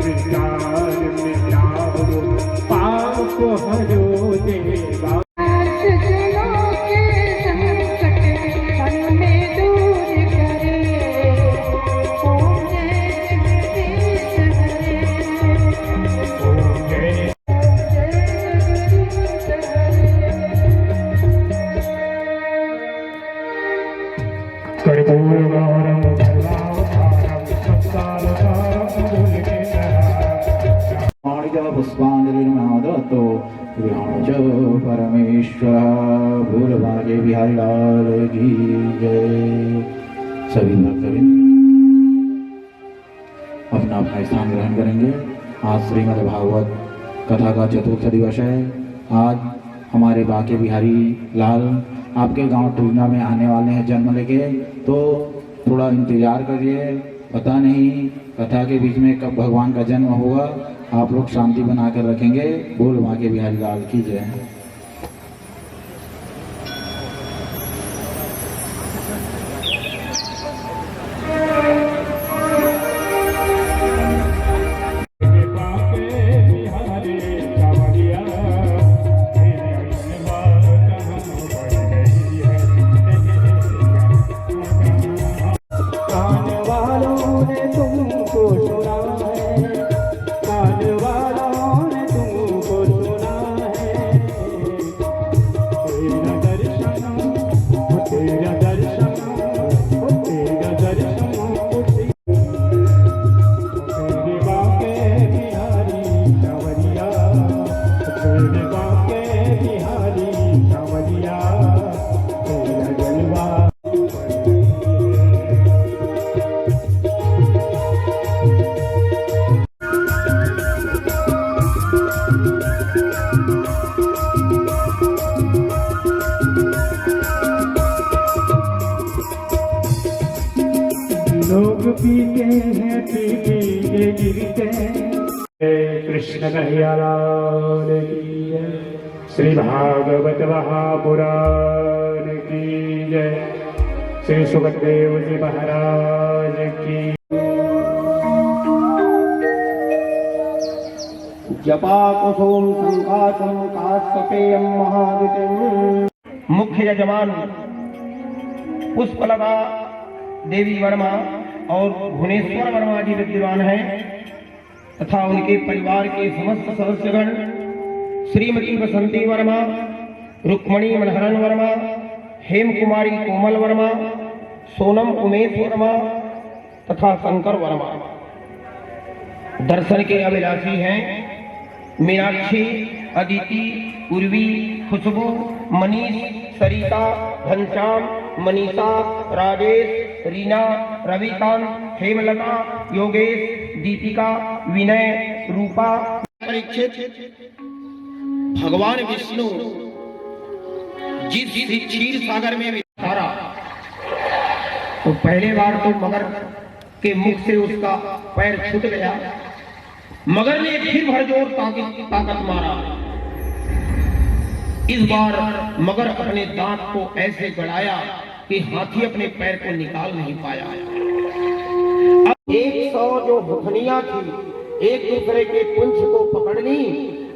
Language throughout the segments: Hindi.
विकार में राज परमेश्वर भूल भाग्य बिहारी लाल की जय। सभी भक्तवृंद अपना अपना स्थान ग्रहण करेंगे। आज श्रीमद् भागवत कथा का चतुर्थ दिवस है। आज हमारे बाके बिहारी लाल आपके गांव टूलना में आने वाले हैं जन्म लेके, तो थोड़ा इंतजार करिए। पता नहीं कथा के बीच में कब भगवान का जन्म होगा। आप लोग शांति बनाकर रखेंगे। बोल बाके बिहारी लाल की जय। लोग पीते हैं पी के गिरते। कृष्ण कन्हैया लाल की जय। श्री भागवत महापुराण की जय। श्री सुखदेव जी महाराज की। जपा कुसुम संकाशम काष्ठपेयम महादितिम। मुख्य यजमान पुष्पलता देवी वर्मा और भुवनेश्वर वर्मा जी विद्यमान हैं तथा उनके परिवार के समस्त सदस्यगण श्रीमती बसंती वर्मा, रुक्मणी मनहरन वर्मा, हेम कुमारी कोमल वर्मा, सोनम उमेश वर्मा तथा शंकर वर्मा दर्शन के अभिलाषी हैं। मीनाक्षी, अदिति, उर्वी, खुशबू, मनीष, सरिता, घनश्याम, मनीषा, राजेश, रीना, रविकांत, हेमलता, योगेश, दीपिका, विनय, रूपा। परीक्षित भगवान विष्णु जिस क्षीर सागर में तारा, तो पहले बार तो मगर के मुख से उसका पैर छूट गया। मगर ने फिर भरजोर ताकत मारा। इस बार मगर अपने दांत को ऐसे गड़ाया कि हाथी अपने पैर को निकाल नहीं पाया। अब 100 जो हथनियां थी एक दूसरे के पुंछ को पकड़ ली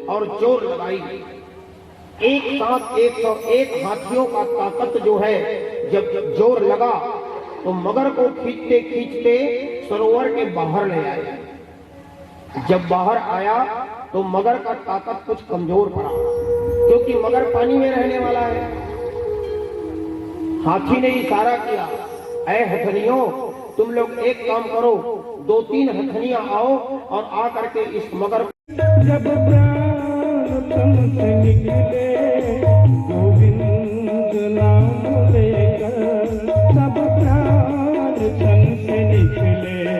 और जोर लगाई। एक साथ 101 हाथियों का ताकत जो है जब जोर लगा तो मगर को खींचते खींचते सरोवर के बाहर ले आए। जब बाहर आया तो मगर का ताकत कुछ कमजोर पड़ा, क्योंकि मगर पानी में रहने वाला है। हाथी ने इशारा किया, ऐ हथनियों, तुम लोग एक काम करो, 2-3 हथनियां आओ और आ करके इस मगर जब प्राण तन से निकले गोविंद नाम लेकर, सब प्राण तन से निकले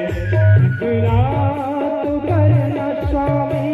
स्वामी।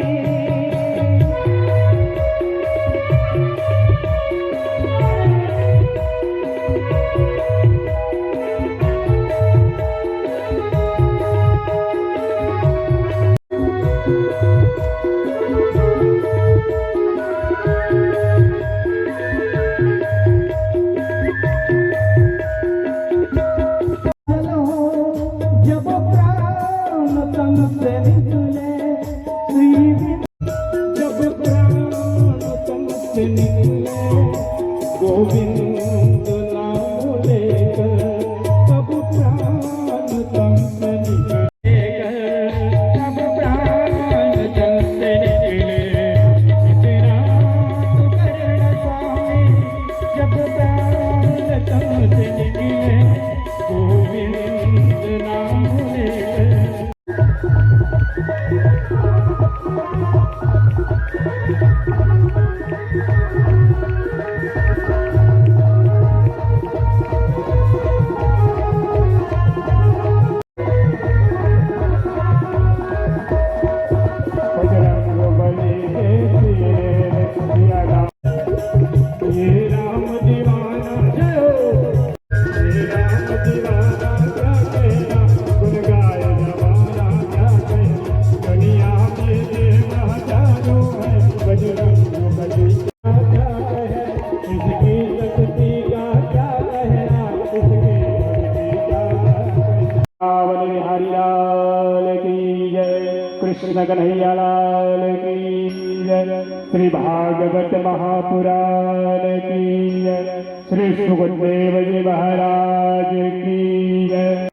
लाल की जय, कृष्ण कन्हैया लाल की जय, श्री भागवत महापुराण की जय, श्री सुखदेव जी महाराज की जय।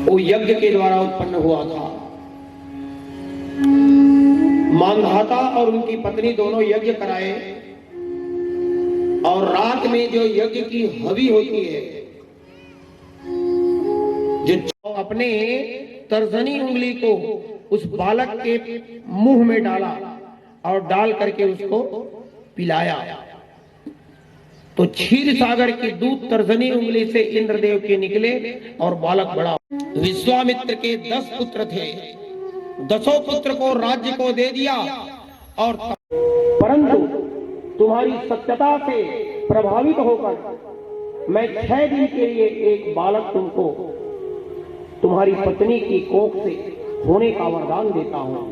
वो यज्ञ के द्वारा उत्पन्न हुआ था। मांधाता और उनकी पत्नी दोनों यज्ञ कराए, और रात में जो यज्ञ की हवि होती है, जो अपने तर्जनी उंगली को उस बालक के मुंह में डाला और डाल करके उसको पिलाया, तो क्षीर सागर के दूध तर्जनी उंगली से इंद्रदेव के निकले और बालक बड़ा। विश्वामित्र के 10 पुत्र थे, 10 पुत्र को राज्य को दे दिया, और परंतु तुम्हारी सत्यता से प्रभावित होकर मैं 6 दिन के लिए एक बालक तुमको तुम्हारी पत्नी की कोख से होने का वरदान देता हूं।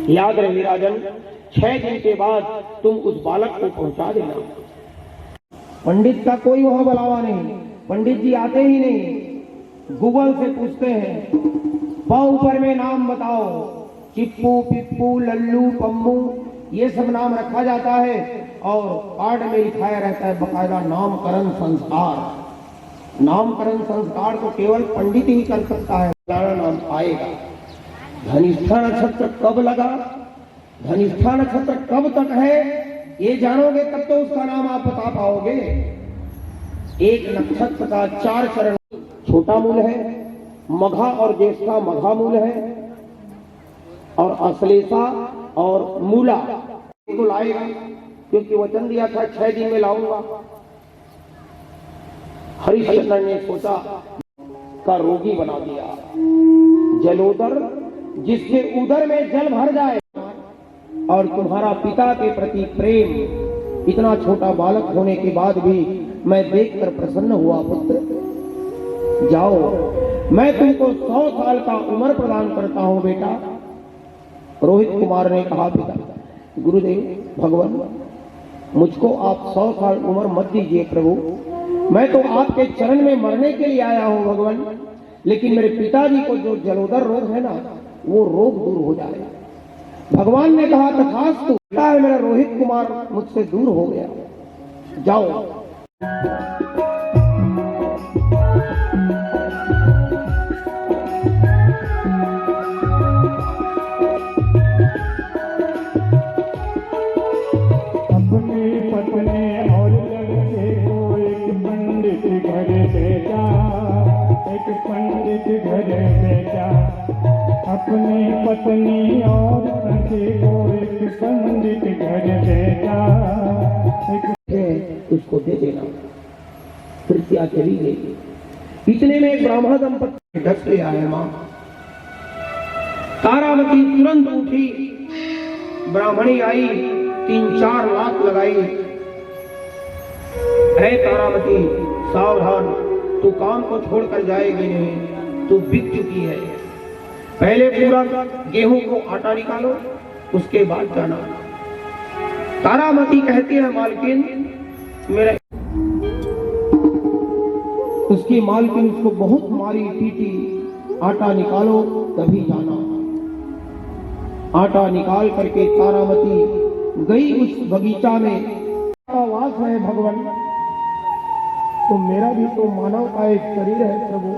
याद रहे राजन, 6 दिन के बाद तुम उस बालक को पहुंचा देना। पंडित का कोई वहां बुलावा नहीं, पंडित जी आते ही नहीं, गूगल से पूछते हैं पाव ऊपर में नाम बताओ, चिप्पू पिप्पू लल्लू पम्मू ये सब नाम रखा जाता है, और कार्ड में लिखाया रहता है बकायदा नामकरण संस्कार। नामकरण संस्कार को केवल पंडित ही कर सकता है। नाम आएगा। धनिष्ठा नक्षत्र कब लगा, धनिष्ठा नक्षत्र कब तक है, ये जानोगे तब तो उसका नाम आप बता पाओगे। एक नक्षत्र का 4 चरण, छोटा मूल है, मघा और ज्येष्ठा मघा मूल है, और अश्लेषा और मूला को लाएगा, क्योंकि वचन दिया था 6 दिन में लाऊंगा। हरिश्चंद्र ने सोचा का रोगी बना दिया। जलोदर, जिसके उदर में जल भर जाए, और तुम्हारा पिता के प्रति प्रेम, इतना छोटा बालक होने के बाद भी मैं देखकर प्रसन्न हुआ। पुत्र जाओ, मैं तुमको 100 साल का उम्र प्रदान करता हूं बेटा। रोहित कुमार ने कहा पिता, गुरुदेव भगवान, मुझको आप 100 साल उम्र मत दीजिए प्रभु, मैं तो आपके चरण में मरने के लिए आया हूं भगवान, लेकिन मेरे पिताजी को जो जलोदर रोग है ना, वो रोग दूर हो जाएगा। भगवान ने कहा तथास्तु, है मेरा रोहित कुमार मुझसे दूर हो गया, जाओ। अपनी पत्नी और सखी को एक पंडित घर भेजा, उसको दे देना। फिर क्या चली गई। इतने में एक ब्राह्मण दंपत्ति घर से आए। मां तारावती तुरंत उठी, ब्राह्मणी आई, 3-4 लाख लगाई। है तारावती सावधान, तू काम को छोड़कर जाएगी नहीं, तू बिक चुकी है। पहले पूरा गेहूं को आटा निकालो, उसके बाद जाना। तारामती कहती है मालकिन मेरा, उसकी मालकिन उसको बहुत मारी पीटी, आटा निकालो तभी जाना। आटा निकाल करके तारामती गई उस बगीचा में। वास है भगवान, तो मेरा भी तो मानव का एक शरीर है प्रभु,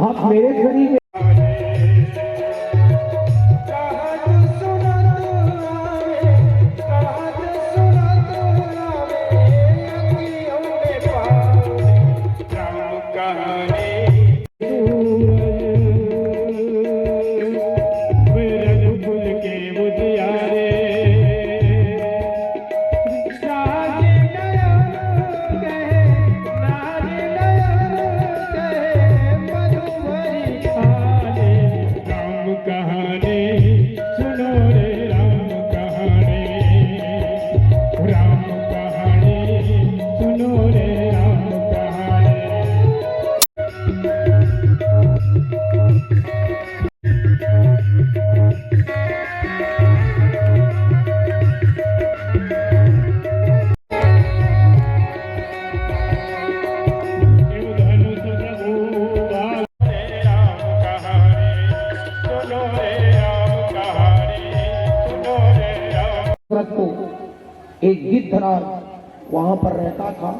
आप मेरे शरीर में महाराज वहां पर रहता था।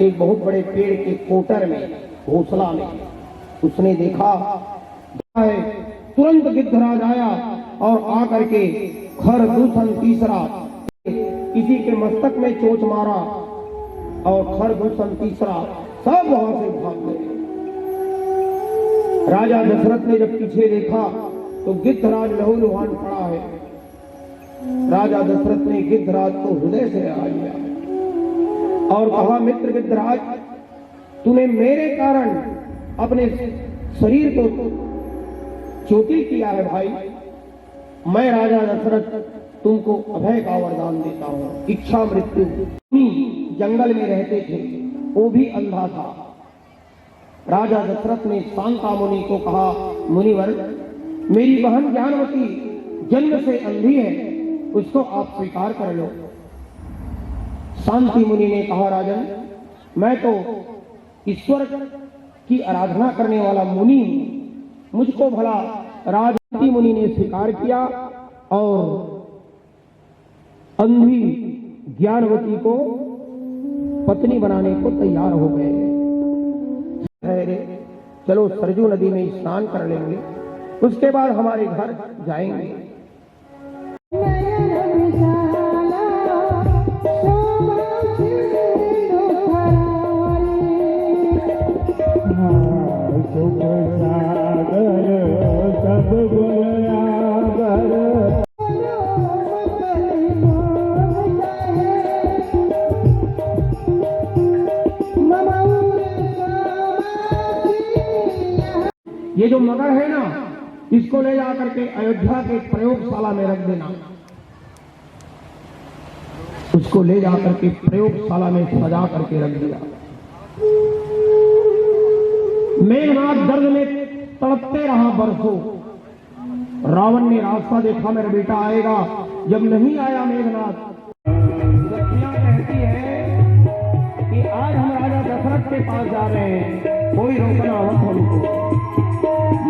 एक बहुत बड़े पेड़ के कोटर में, घोंसला में उसने देखा है। तुरंत गिद्धराज आया और आकर के खरदूषण तीसरा किसी के मस्तक में चोट मारा और खरदूषण तीसरा सब वहां से भाग गए। राजा दशरथ ने जब पीछे देखा तो गिद्धराज लहूलुहान पड़ा है। राजा दशरथ ने गिद्धराज को हृदय से लगा लिया और कहा, मित्र गिद्धराज, तूने मेरे कारण अपने शरीर को चोटिल किया है भाई। मैं राजा दशरथ तुमको अभय का वरदान देता हूँ, इच्छा मृत्यु। जंगल में रहते थे, वो भी अंधा था। राजा दशरथ ने शांता मुनि को कहा, मुनिवर, मेरी बहन ज्ञानवती जन्म से अंधी है, उसको आप स्वीकार कर लो। शांति मुनि ने कहा, राजन, मैं तो ईश्वर की आराधना करने वाला मुनि हूं, मुझको भला। शांति मुनि ने स्वीकार किया और अंधी ज्ञानवती को पत्नी बनाने को तैयार हो गए। चलो सरजू नदी में स्नान कर लेंगे, उसके बाद हमारे घर जाएंगे। ये जो मगर है ना, इसको ले जाकर के अयोध्या के प्रयोगशाला में रख देना। उसको ले जाकर के प्रयोगशाला में सजा करके रख दिया। मेघनाथ दर्द में तड़पते रहा बरसों। रावण ने रास्ता देखा, मेरा बेटा आएगा। जब नहीं आया मेघनाथ, सखियां कहती है कि आज हम राजा दशरथ के पास जा रहे हैं, कोई रोकना मत हमको।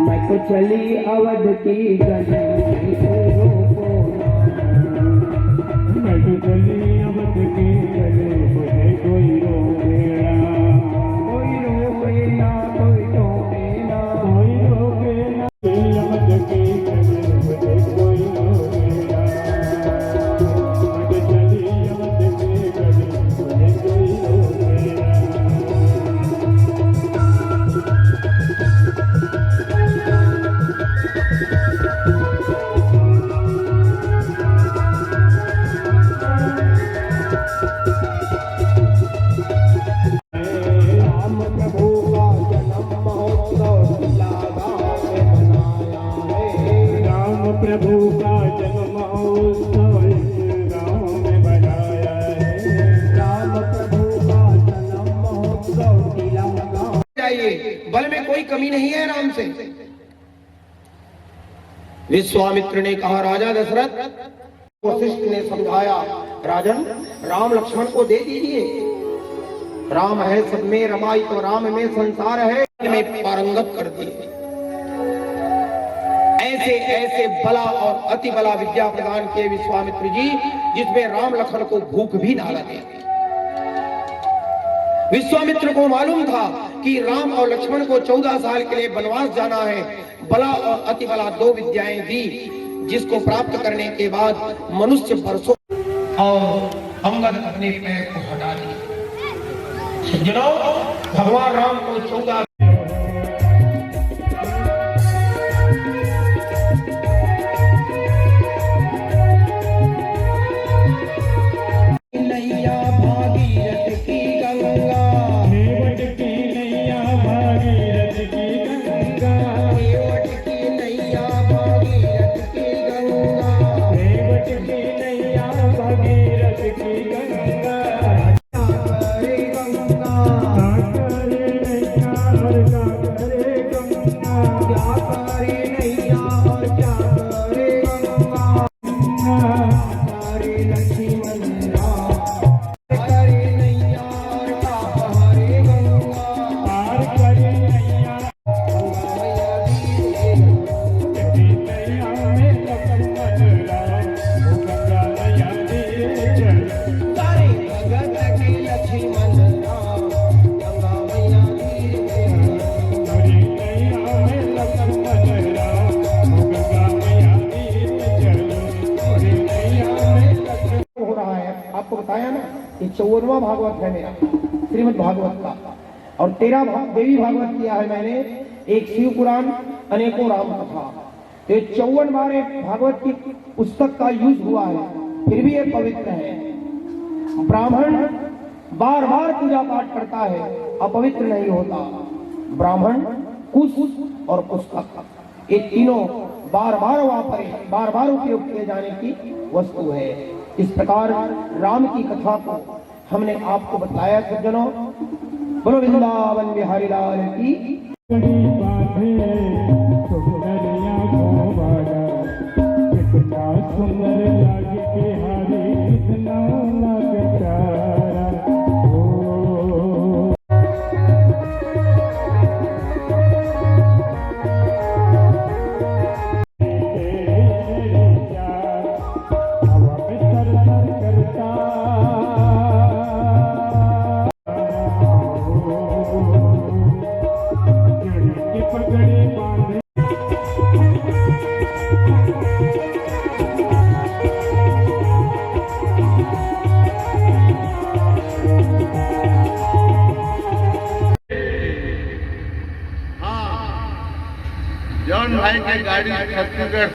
मैं तो चली अवध की गली, मैं तो चली अवध की गली, मुझे कोई रोकेला, कोई रोकेला, कोई टोकेला, कोई रोकेला। अवध की गली, मुझे कोई रोकेला, मैं तो चली अवध की गली, मुझे कोई रोकेला। प्रभु का जन्म महोत्सव इस गाँव में बनाया है। राम प्रभु का जन्म महोत्सव लीला गाँव चाहिए। बल में कोई कमी नहीं है राम से। विश्वामित्र ने कहा, राजा दशरथ, वशिष्ठ ने समझाया, राजन, राम लक्ष्मण को दे दीजिए। राम है सब में रमाई, तो राम में संसार है, में पारंगत कर दिए। ऐसे ऐसे बला और अति बला विद्या प्रदान किए विश्वामित्र जी, जिसमें राम लक्ष्मण को भूख भी ना लगे। विश्वामित्र को मालूम था कि राम और लक्ष्मण को 14 साल के लिए वनवास जाना है। बला और अति बला दो विद्याएं दी, जिसको प्राप्त करने के बाद मनुष्य वर्षों, और अंगद अपने पैर को हटा दिए। सज्जनों, भगवान राम को 14 गंगा बताया ना, ये 54वां भागवत है मेरा श्रीमद् भागवत का, और 13 देवी भागवत किया है मैंने, एक शिव पुराण, अनेकों राम कथा। तो 54 बार एक भागवत की पुस्तक का यूज हुआ है, फिर भी ये पवित्र है। ब्राह्मण बार बार पूजा पाठ करता है, अपवित्र नहीं होता। ब्राह्मण, कुश और पुस्तक, ये तीनों बार बार वापरे, बार बार उपयोग किए जाने की वस्तु है। इस प्रकार राम की कथा को हमने आपको बताया सज्जनों। बोलो वृंदावन बिहारी लाल की। बड़ी बाधे सुंदरिया गोवाड़ा, कितना सुंदर लागे बिहारी, कितना लागे प्यारा। ओ तेरे प्यार हवा में तर-तर करता। पगड़ी बांधे जॉन भाई की गाड़ी छत्तीसगढ़।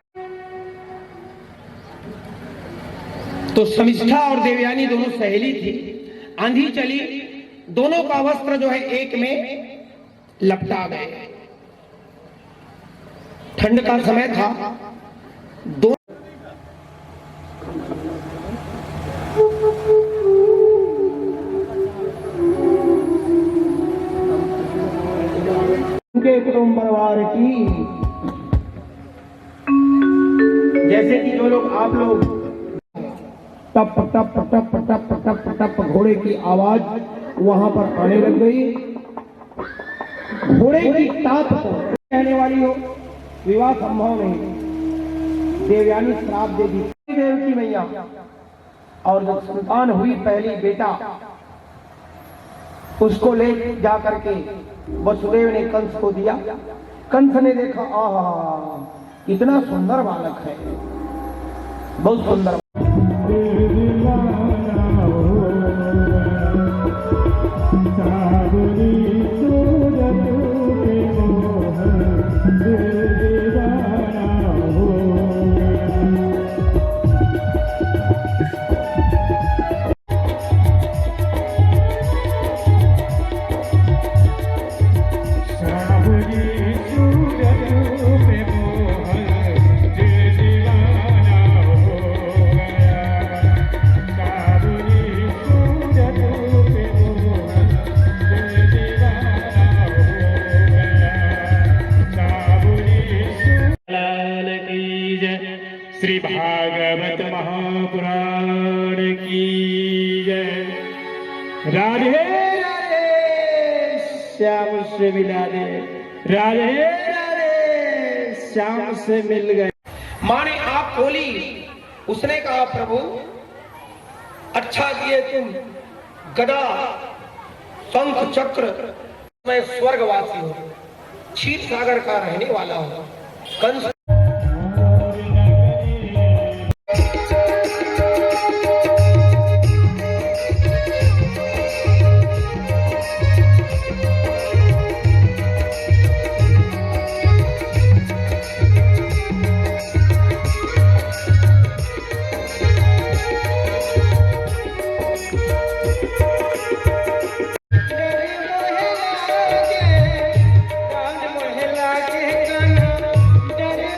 तो शमिष्ठा और देवयानी दोनों सहेली थी। आंधी चली, दोनों का वस्त्र जो है एक में लपटा गए। ठंड का समय था, दो उनके कुटुंब परिवार की, जैसे कि जो लोग आप लोग टप टप टप टप टप टप घोड़े की आवाज वहां पर आने लग गई। घोड़े की टाप को कहने वाली हो, विवाह संभव नहीं। देवयानी श्राप दे दी देव की मैया, और जब संतान हुई पहली बेटा, उसको ले जा करके वसुदेव ने कंस को दिया। कंस ने देखा, आहा इतना सुंदर बालक है, बहुत सुंदर। श्री भागवत महापुराण की जय। राधे राधे श्याम से मिला दे, राधे राधे श्याम से मिल गए। माने आप बोली, उसने कहा प्रभु अच्छा किए तुम, गदा शंख चक्र, मैं स्वर्गवासी हूँ, क्षीर सागर का रहने वाला हूँ। कंस डरे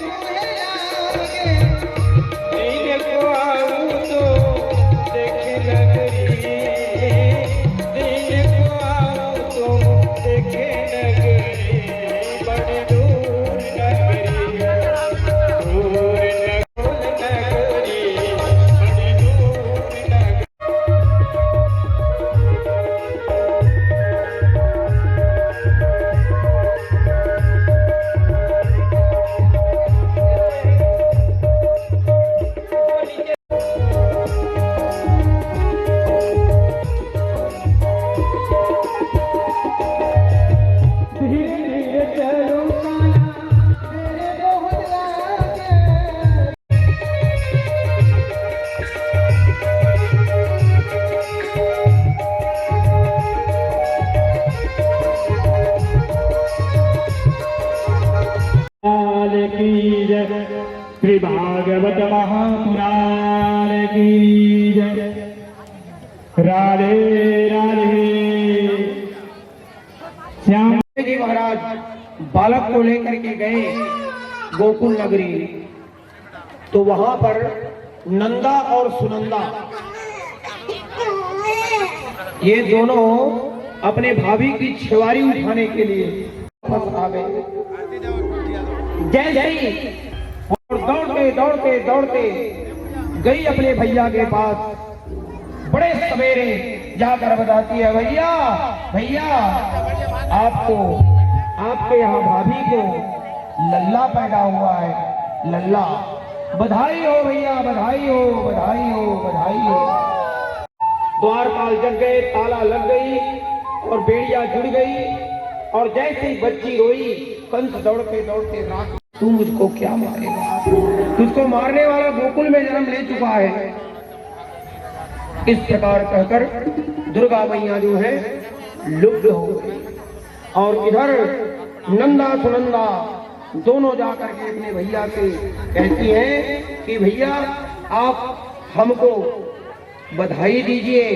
श्री भागवत महापुराण की जय। राधे राधे। श्याम जी महाराज बालक को लेकर के गए गोकुल नगरी, तो वहां पर नंदा और सुनंदा ये दोनों अपने भाभी की छेवारी उठाने के लिए वापस आ गए। जैसे ही और दौड़ते दौड़ते दौड़ते गई अपने भैया के पास, बड़े सवेरे जाकर बताती है, भैया भैया आपको आपके यहाँ भाभी को लल्ला पैदा हुआ है, लल्ला। बधाई हो भैया, बधाई हो, बधाई हो, बधाई हो। द्वारपाल जग गए, ताला लग गई और बेड़िया जुड़ गई। और जैसे ही बच्ची रोई, कंस दौड़ते दौड़ते रात, तू मुझको क्या मारेगा, तुझको मारने वाला गोकुल में जन्म ले चुका है। इस प्रकार कहकर दुर्गा मैया जो है लुप्त हो गई। और इधर नंदा सुनंदा दोनों जाकर के अपने भैया से कहती हैं कि भैया आप हमको बधाई दीजिए।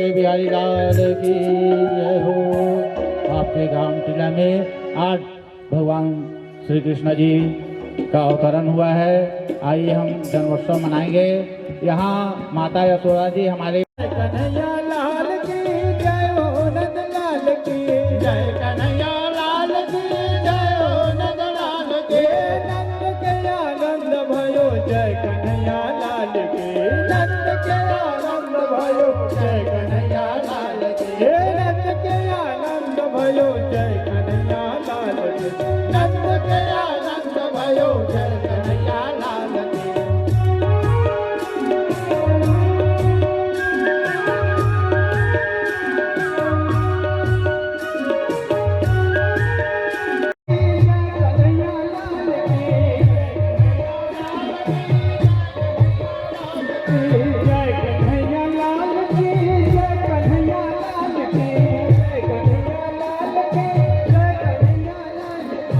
बिहारी लाल की जय हो। आपके गांव टिला में आज भगवान श्री कृष्ण जी का अवतरण हुआ है। आइए हम जन्मोत्सव मनाएंगे। यहाँ माता यशोदा जी हमारे कन्हैया लाल की जय हो, नंद लाल की जय। कन्हैया लाल की जय हो, नंद लाल की। नंद के आनंद भयो जय कन्हैया लाल की। नंद के आनंद भयो जय कन्हैया लाल की। नंद के आनंद भयो जय कन्हैया लाल की। नंद के आनंद भयो जय कन्हैया लाल की।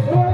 Oh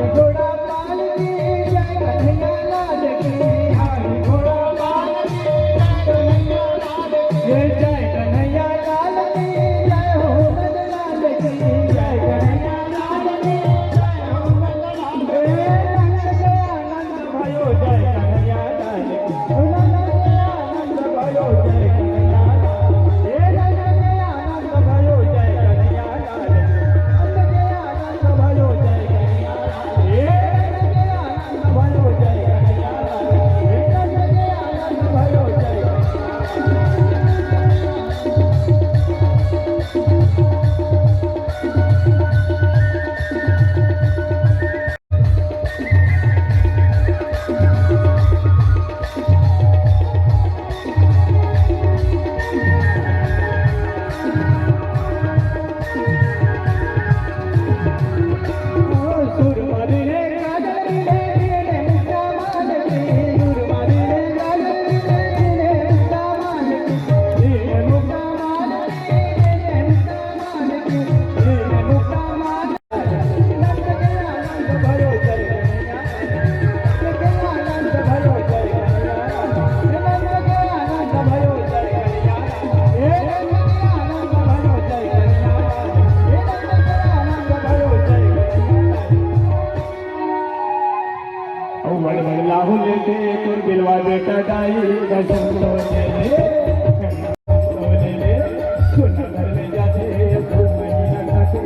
हाथी घोड़ा पाल की जय कन्हैया लाल की, हाथी घोड़ा पाल की जय कन्हैया लाल की, जय हो नंदलाल की, जय कन्हैया लाल की, जय हो नंदलाल की। नंद के आनंद भयो जय कन्हैया लाल की, नंद के आनंद भयो जय कन्हैया लाल की, नंद के आनंद भयो जय कन्हैया लाल की, नंद के आनंद भयो जय कन्हैया लाल की, नंद के आनंद भयो जय कन्हैया लाल की, नंद के आनंद भयो जय सुरमरी रे काजल रे रे मुक्ता मान की, सुरमरी रे काजल रे रे मुक्ता मान की, रे मुक्ता मान की, रे मुक्ता मान की, रे मुक्ता मान नंद के आनंद भयो जय कन्हैया, नंद के आनंद भयो जय कन्हैया, नंद के आनंद भयो जय कन्हैया, हे नंद के आनंद भयो जय कन्हैया, हे नंद के आनंद भयो जय कन्हैया। बड़ बड़ लाहू लेते तुर बिलवा बेटा दाई दर्शन तो ले सुन घर में जाते तो महीना खाते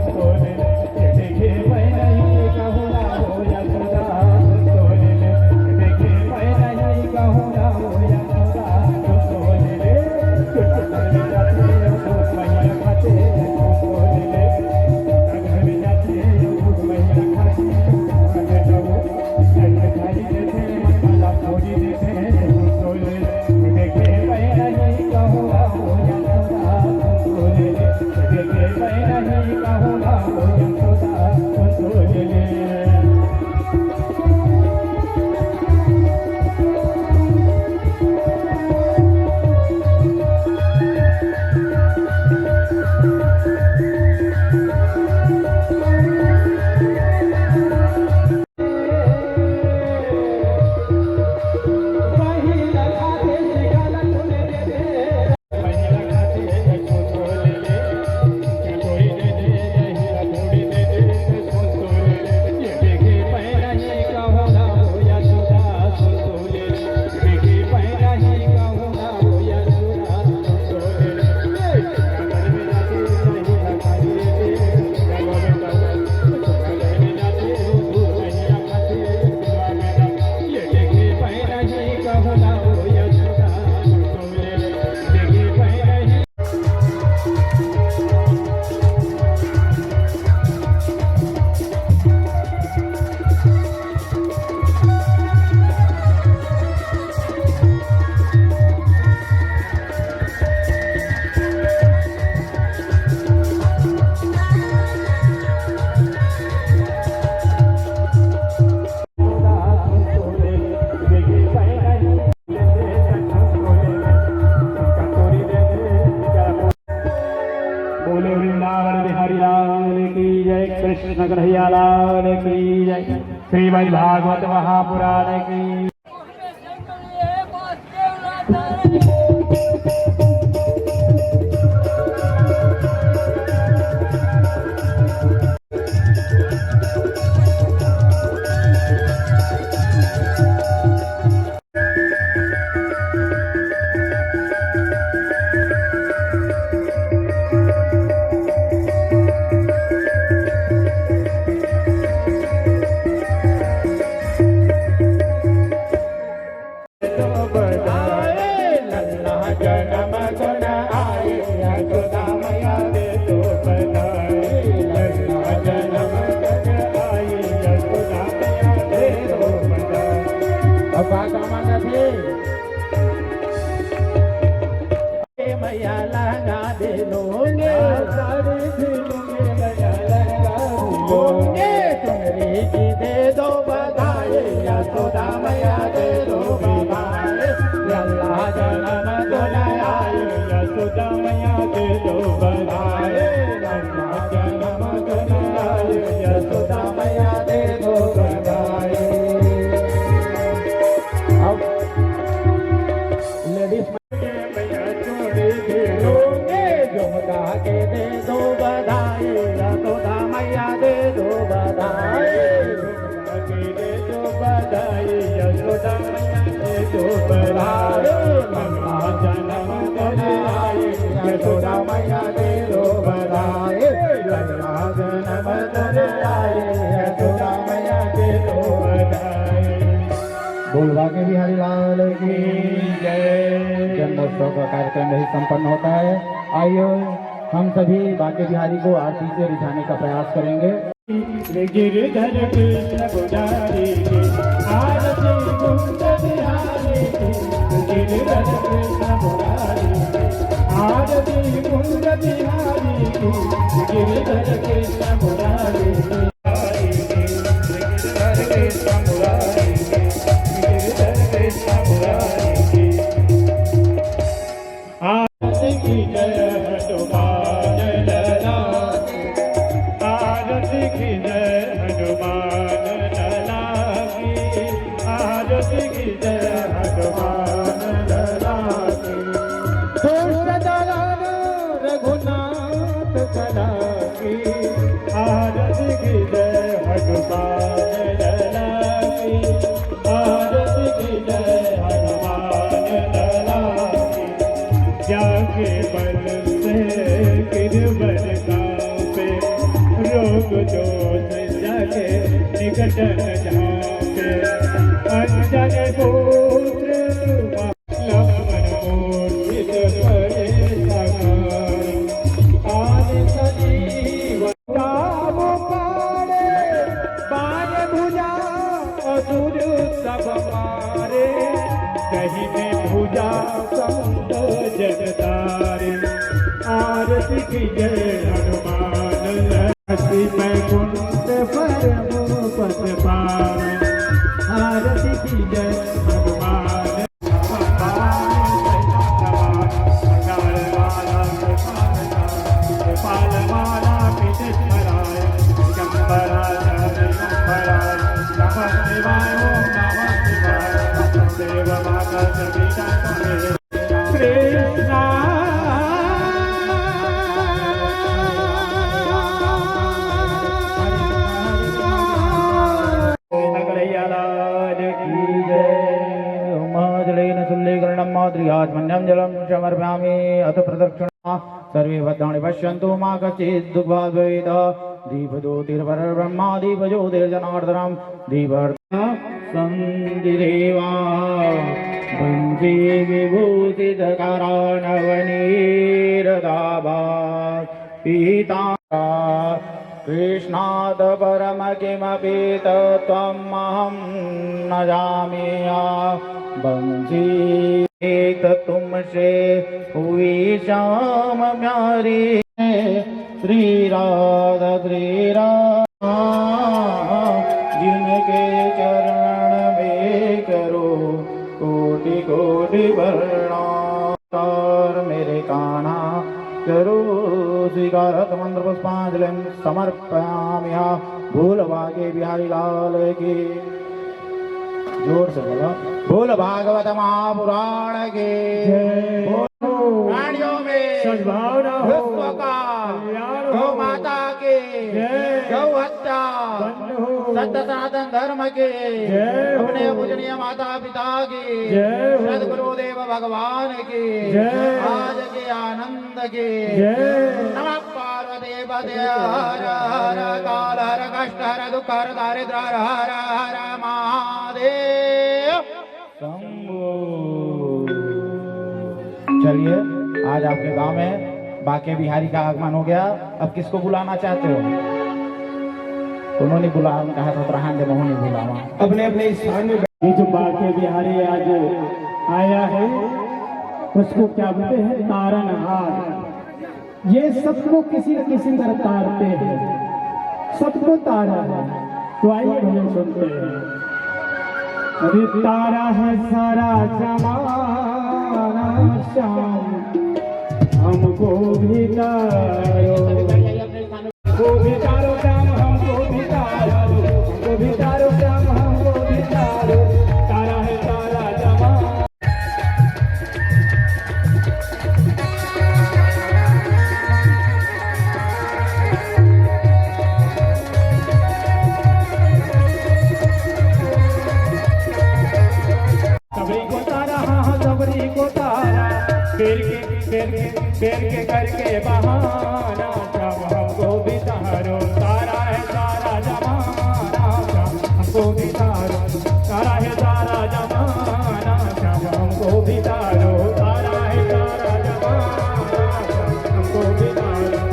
तो ले देखे मैं नहीं कहूँ ना हो या सदा तो ले देखे मैं नहीं कहूँ ना हो या सदा तो ले सुन घर में जाते तो महीना खाते तो ले घर में जाते तो महीना खाते कृष्ण कन्हैया लाल की जय। श्रीमद् भागवत महापुराण की। यशोदा मैया दे यशोदा मैया दे लो बधाई, लल्ला जन्म तुझे आए, यशोदा मैया दे लो बधाई। बोल बाके बिहारी लाल की जय। जन्मोत्सव का कार्यक्रम यही संपन्न होता है। आइए हम सभी बाके बिहारी को आरती से रिझाने का प्रयास करेंगे। गिरधर कृष्ण पुजारी की आरती कुंज बिहारी की, गिरधर कृष्ण पुजारी की आरती कुंज बिहारी की, गिरधर कृष्ण पुजारी की, गिरधर कृष्ण पुजारी की, गिरधर कृष्ण पुजारी की। आरती की जय हनुमान लला, आरती की जय हनुमान लला की, आरती की जय हनुमान लला की। रघुनाथ कला की, आरती की जय हनुमान लला की, आरती की जय हनुमान लला की। जाके बल से गिरवर पे रोग दोष जाके निकट न झांके, अंजन पुत्र लक्ष्मण मूर्छित पड़े साकार, आदि सजीवन काम पाड़े, बाण भुजा असुर सब मारे, कहीं में भुजा संत जगदारे। आरती की जय हनुमान लक्ष्मी बैकुंठ परम पद पावे, आरती की जय हनुमान। पालमाला पितराय जम्बराय जम्बराय, नमः शिवाय ओम नमः शिवाय, देव माता सविता कृष्ण। माद्रियात्मन्यं जलं समर्पयामि अथ प्रदक्षिणा सर्वे भद्राणि पश्यन्तु मा कश्चित् दुःखभाग् भवेत्। दीपज्योतिर्परब्रह्मा दीपज्योतिर्जनार्दनं दीपर्दा सन्धिदेवा वन्दे विभूतिधकारानवनीरदाभा पीता कृष्णात् परम किमपि तत्त्वमहं न जामि। बंसी एक तुमसे हुई शाम प्यारी, श्री राधा जिनके चरण में करो कोटि कोटि प्रणाम। मेरे कान्हा करो स्वीकारत मंत्र पुष्पांजलि समर्पयामि। भूल भागे बिहारी लाल की। जोर से बोला बोल भागवत महापुराण के। प्राणियों में सद्भावना हो, गौ माता के, गौ हत्या, सत्य सनातन धर्म के, अपने पूजनीय माता पिता के, सद्गुरुदेव भगवान के, आज के आनंद के। नमः पार्वती पते हर हर काल हर कष्ट हर दुख हर दारिद्र हर हर हर महादेव शंभो। चलिए आज आपके गांव में बाके बिहारी का आगमन हो गया। अब किसको बुलाना चाहते हो? उन्होंने बुलाया, कहा था ब्रह्मांड मोहन ने बुलावा। अपने अपने स्थान में ये जो बाके बिहारी आज आया है उसको क्या बोलते हैं? तारनहार। ये सबको किसी न किसी तरह तारते हैं, सबको तारा है। तो आइए हम सुनते हैं। अभी तारा है सारा जमाना श्याम, हमको भी तारो, हमको भी तारो श्याम, हमको भी तारो, हमको भी तारो श्याम, हमको भी तारो। तारा है सारा जमाना। सबरी को तारा, हाँ सबरी को तारा, बेर के बेर के करके बहाना सब हमको भी तारो, तारा है सारा जमाना सब हमको भी तारो, तारा है सारा जमाना सब हमको भी तारो, तारा है सारा जमाना सब हमको भी तारो।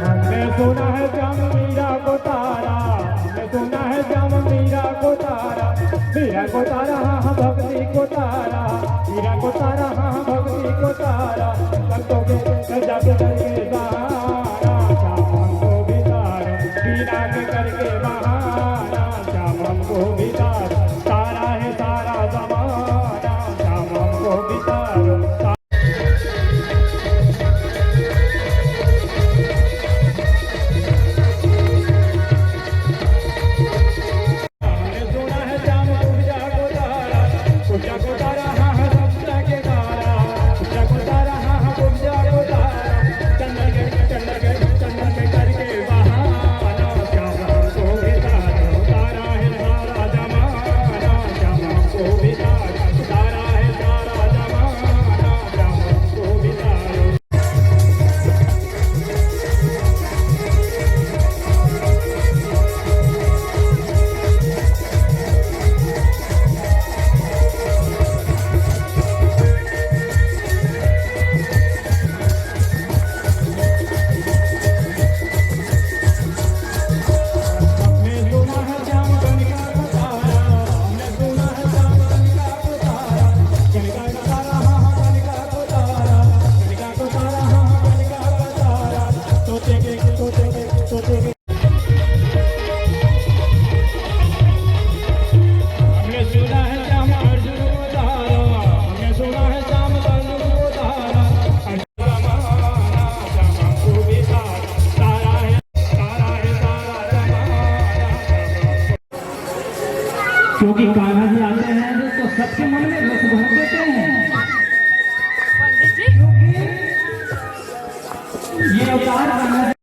हमने सुना है श्याम मीरा को तारा, हमने सुना है श्याम मीरा को तारा, मीरा को तारा हाँ भक्ति को तारा, मीरा को तारा हाँ भक्ति को तारा, भक्तों के सजा के करके बहाना श्याम हमको भी तारा, मीरा के करके बहाना श्याम हमको भी तारा, तारा है सारा जमाना श्याम हमको भी तारा। क्योंकि कान्हा जी आते हैं तो सबके मन में रस भर देते हैं। ये अवतार कान्हा